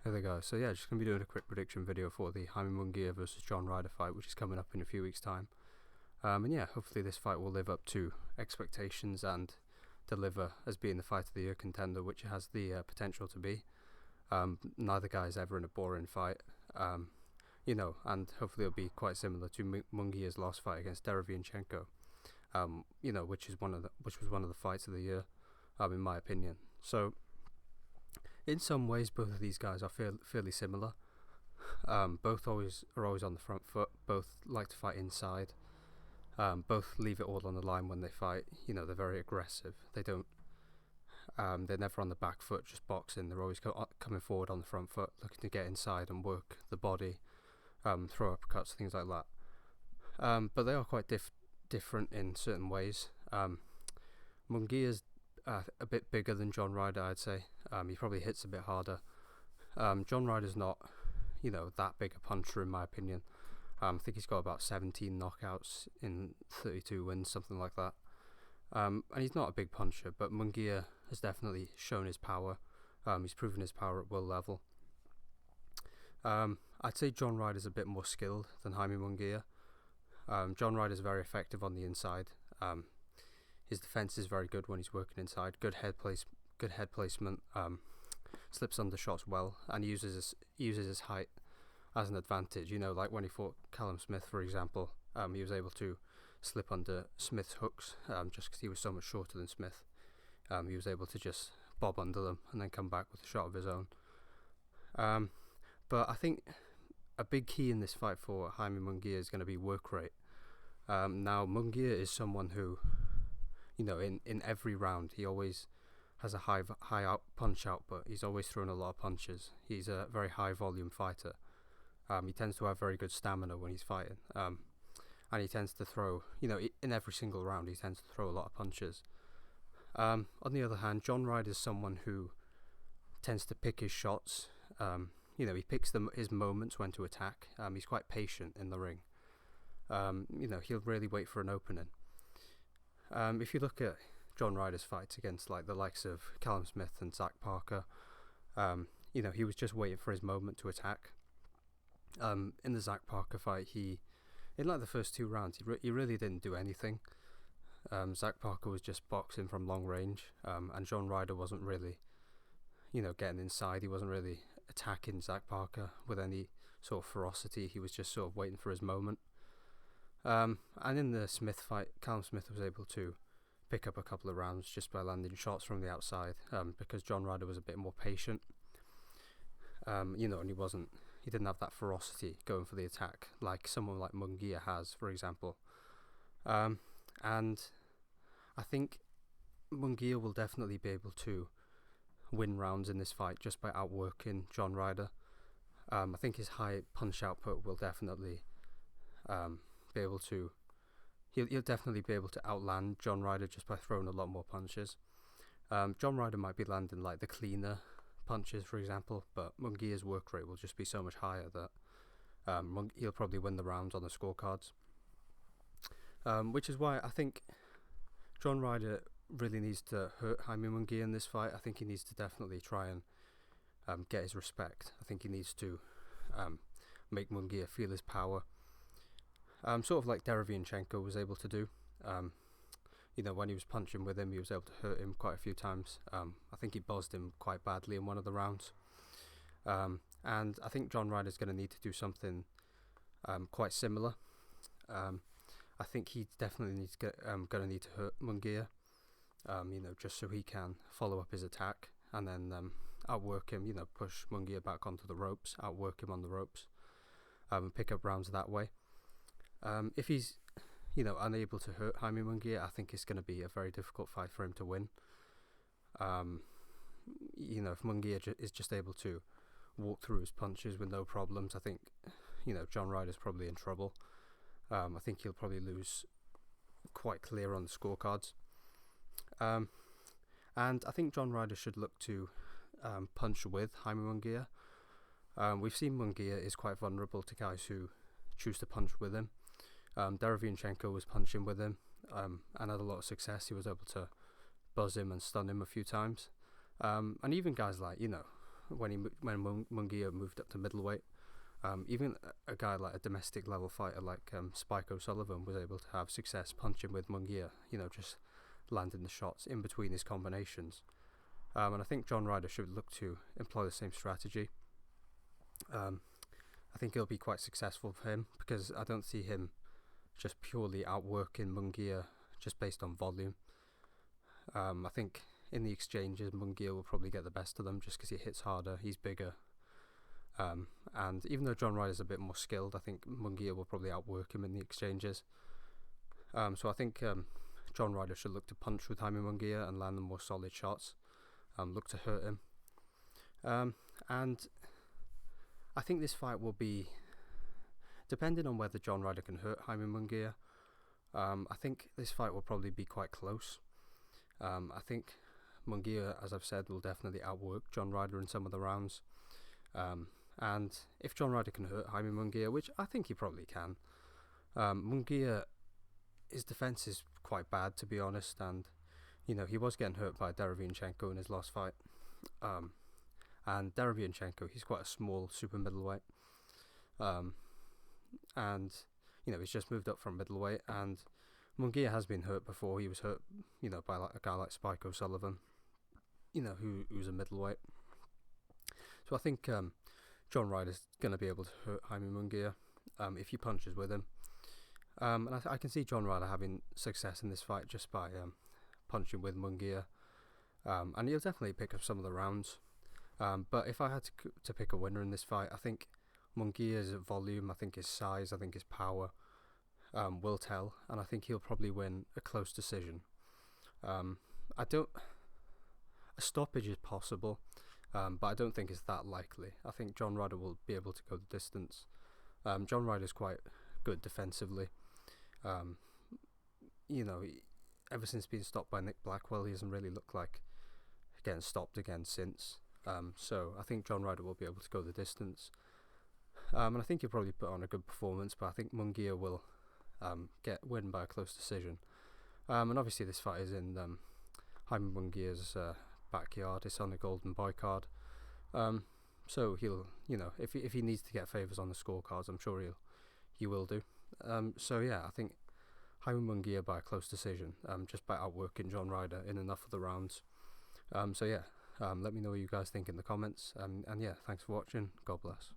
Hey there guys, so yeah, just going to be doing a quick prediction video for the Jaime Munguia versus John Ryder fight, which is coming up in a few weeks time. And yeah, hopefully this fight will live up to expectations and deliver as being the fight of the year contender, which it has the potential to be. Neither guy's ever in a boring fight, and hopefully it'll be quite similar to Munguia's last fight against Derevyanchenko, which was one of the fights of the year, in my opinion. So in some ways, both of these guys are fairly similar. Both are always on the front foot. Both like to fight inside. Both leave it all on the line when they fight. They're very aggressive. They don't. They're never on the back foot, just boxing. They're always coming forward on the front foot, looking to get inside and work the body, throw uppercuts, things like that. But they are quite different in certain ways. Munguia's a bit bigger than John Ryder, I'd say. He probably hits a bit harder. John Ryder's not, that big a puncher in my opinion. I think he's got about 17 knockouts in 32 wins, something like that. And he's not a big puncher, but Munguia has definitely shown his power. He's proven his power at world level. I'd say John Ryder's a bit more skilled than Jaime Munguia. John Ryder's very effective on the inside. His defense is very good when he's working inside. Good head placement. Slips under shots well and uses his height as an advantage. Like when he fought Callum Smith, for example, he was able to slip under Smith's hooks just because he was so much shorter than Smith. He was able to just bob under them and then come back with a shot of his own. But I think a big key in this fight for Jaime Munguia is going to be work rate. Now, Munguia is someone who, in every round, he always has a high punch output. He's always throwing a lot of punches. He's a very high volume fighter. He tends to have very good stamina when he's fighting. And he tends to throw, in every single round, he tends to throw a lot of punches. On the other hand, John Ryder is someone who tends to pick his shots. He picks his moments when to attack. He's quite patient in the ring. He'll really wait for an opening. If you look at John Ryder's fights against the likes of Callum Smith and Zach Parker, he was just waiting for his moment to attack. In the Zach Parker fight, in the first two rounds, he really didn't do anything. Zach Parker was just boxing from long range, and John Ryder wasn't really, getting inside. He wasn't really attacking Zach Parker with any sort of ferocity. He was just sort of waiting for his moment. And in the Smith fight, Callum Smith was able to pick up a couple of rounds just by landing shots from the outside, because John Ryder was a bit more patient. And he didn't have that ferocity going for the attack like someone like Munguia has, for example. And I think Munguia will definitely be able to win rounds in this fight just by outworking John Ryder. I think his high punch output will definitely be able to. He'll definitely be able to outland John Ryder just by throwing a lot more punches. John Ryder might be landing the cleaner punches, for example, but Munguia's work rate will just be so much higher that he'll probably win the rounds on the scorecards. Which is why I think John Ryder really needs to hurt Jaime Munguia in this fight. I think he needs to definitely try and get his respect. I think he needs to make Munguia feel his power. Sort of like Derevyanchenko was able to do. When he was punching with him, he was able to hurt him quite a few times. I think he buzzed him quite badly in one of the rounds. And I think John Ryder's going to need to do something quite similar. I think he definitely going to need to hurt Munguia, just so he can follow up his attack and then outwork him, push Munguia back onto the ropes, outwork him on the ropes, and pick up rounds that way. If he's, unable to hurt Jaime Munguia, I think it's going to be a very difficult fight for him to win. If Munguia is just able to walk through his punches with no problems, I think, John Ryder's probably in trouble. I think he'll probably lose quite clear on the scorecards. And I think John Ryder should look to punch with Jaime Munguia. We've seen Munguia is quite vulnerable to guys who choose to punch with him. Derevyanchenko was punching with him and had a lot of success. He was able to buzz him and stun him a few times. And even guys like, when Munguia moved up to middleweight. Even a guy like a domestic level fighter like Spike O'Sullivan was able to have success punching with Munguia, just landing the shots in between his combinations. And I think John Ryder should look to employ the same strategy. I think it'll be quite successful for him because I don't see him just purely outworking Munguia just based on volume. I think in the exchanges, Munguia will probably get the best of them just because he hits harder, he's bigger. And even though John Ryder's a bit more skilled, I think Munguia will probably outwork him in the exchanges. So I think John Ryder should look to punch with Jaime Munguia and land the more solid shots, look to hurt him. And I think this fight will be, depending on whether John Ryder can hurt Jaime Munguia, I think this fight will probably be quite close. I think Munguia, as I've said, will definitely outwork John Ryder in some of the rounds. And if John Ryder can hurt Jaime Munguia, which I think he probably can, Munguia, his defense is quite bad, to be honest, and he was getting hurt by Derevyanchenko in his last fight. And Derevyanchenko, he's quite a small super middleweight, and he's just moved up from middleweight. And Munguia has been hurt before. He was hurt, by a guy like Spike O'Sullivan, who's a middleweight. So I think John Ryder's going to be able to hurt Jaime Munguia if he punches with him. And I can see John Ryder having success in this fight just by punching with Munguia. And he'll definitely pick up some of the rounds. But if I had to pick a winner in this fight, I think Munguia's volume, I think his size, I think his power will tell. And I think he'll probably win a close decision. A stoppage is possible. But I don't think it's that likely. I think John Ryder will be able to go the distance. John Ryder's quite good defensively. Ever since being stopped by Nick Blackwell, he hasn't really looked like getting stopped again since. So I think John Ryder will be able to go the distance. And I think he'll probably put on a good performance, but I think Munguia will win by a close decision. And obviously this fight is in Jaime Munguia's backyard. It's on a Golden Boy card, so he'll, if he needs to get favours on the scorecards, I'm sure he will do. So yeah, I think Jaime Munguia by a close decision, just by outworking John Ryder in enough of the rounds. So yeah, let me know what you guys think in the comments, and yeah, thanks for watching. God bless.